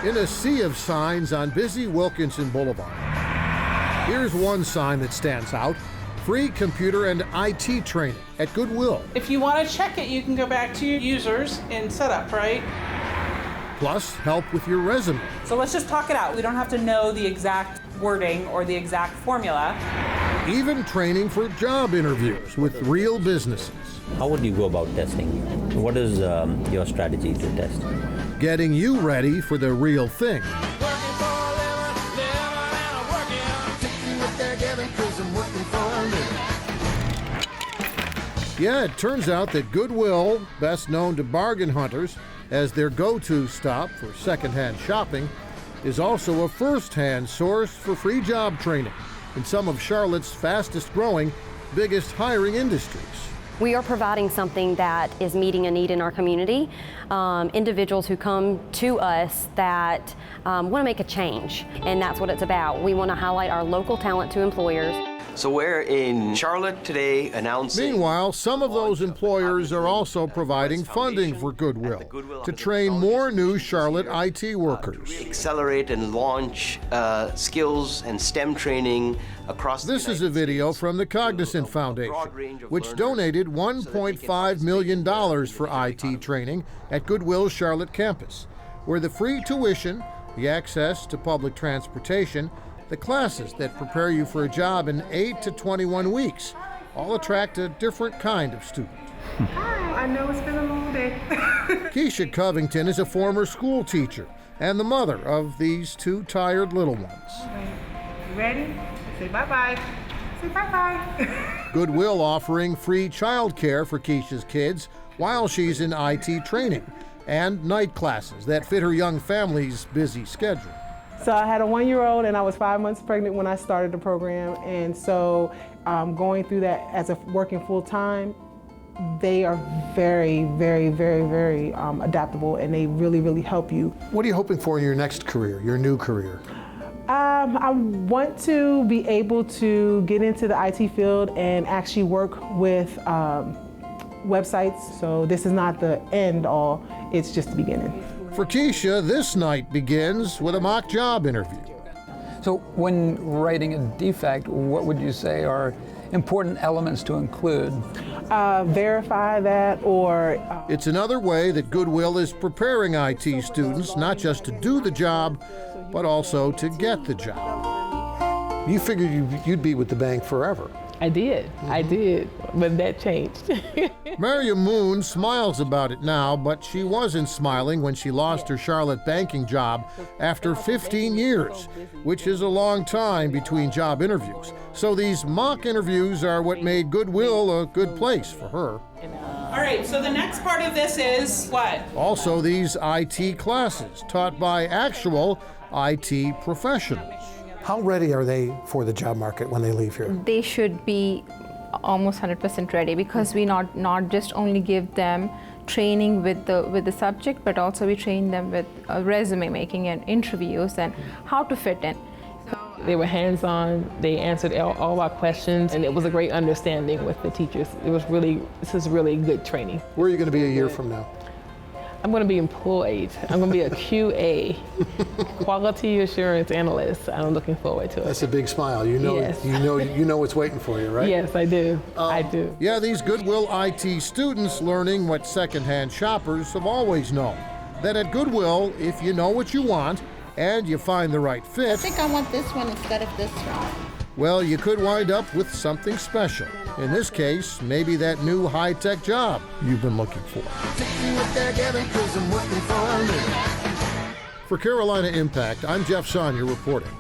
In a sea of signs on busy Wilkinson Boulevard, here's one sign that stands out: free computer and IT training at Goodwill. If you want to check it, you can go back to your users and setup, right? Plus, help with your resume. So let's just talk it out. We don't have to know the exact wording or the exact formula. Even training for job interviews with real businesses. How would you go about testing? What is your strategy to test? Getting you ready for the real thing. Yeah, it turns out that Goodwill, best known to bargain hunters as their go-to stop for secondhand shopping, is also a first-hand source for free job training in some of Charlotte's fastest-growing, biggest hiring industries. We are providing something that is meeting a need in our community. Individuals who come to us that want to make a change, and that's what it's about. We want to highlight our local talent to employers. So we're in Charlotte today announcing... Meanwhile, some of those employers are also providing funding for Goodwill to train more new Charlotte IT workers. Accelerate and launch skills and STEM training across the This is a video from the Cognizant Foundation, which donated $1.5 million for IT training at Goodwill's Charlotte campus, where the free tuition, the access to public transportation, the classes that prepare you for a job in 8 to 21 weeks all attract a different kind of student. Hi, I know it's been a long day. Keisha Covington is a former school teacher and the mother of these two tired little ones. You ready? Say bye-bye. Say bye-bye. Goodwill offering free childcare for Keisha's kids while she's in IT training, and night classes that fit her young family's busy schedule. So I had a 1-year-old and I was 5 months pregnant when I started the program, and so going through that as a working full-time, they are very, very, very, very adaptable, and they really, really help you. What are you hoping for in your next career, your new career? I want to be able to get into the IT field and actually work with websites. So this is not the end all, it's just the beginning. For Keisha, this night begins with a mock job interview. So when writing a defect, what would you say are important elements to include? Verify that, or... It's another way that Goodwill is preparing IT students not just to do the job, but also to get the job. You figured you'd be with the bank forever. I did, but that changed. Mariam Moon smiles about it now, but she wasn't smiling when she lost her Charlotte banking job after 15 years, which is a long time between job interviews. So these mock interviews are what made Goodwill a good place for her. All right, so the next part of this is what? Also these IT classes taught by actual IT professionals. How ready are they for the job market when they leave here? They should be almost 100% ready, because we not just only give them training with the subject, but also we train them with resume making and interviews and how to fit in. They were hands-on, they answered all our questions, and it was a great understanding with the teachers. This is really good training. Where are you going to be a year from now? I'm going to be employed. I'm going to be a QA, quality assurance analyst. I'm looking forward to it. That's a big smile. You know, yes. you know what's waiting for you, right? Yes, I do. I do. Yeah, these Goodwill IT students learning what secondhand shoppers have always known. That at Goodwill, if you know what you want and you find the right fit, I think I want this one instead of this one. well, you could wind up with something special. In this case, maybe that new high-tech job you've been looking for. For Carolina Impact, I'm Jeff Sonnier reporting.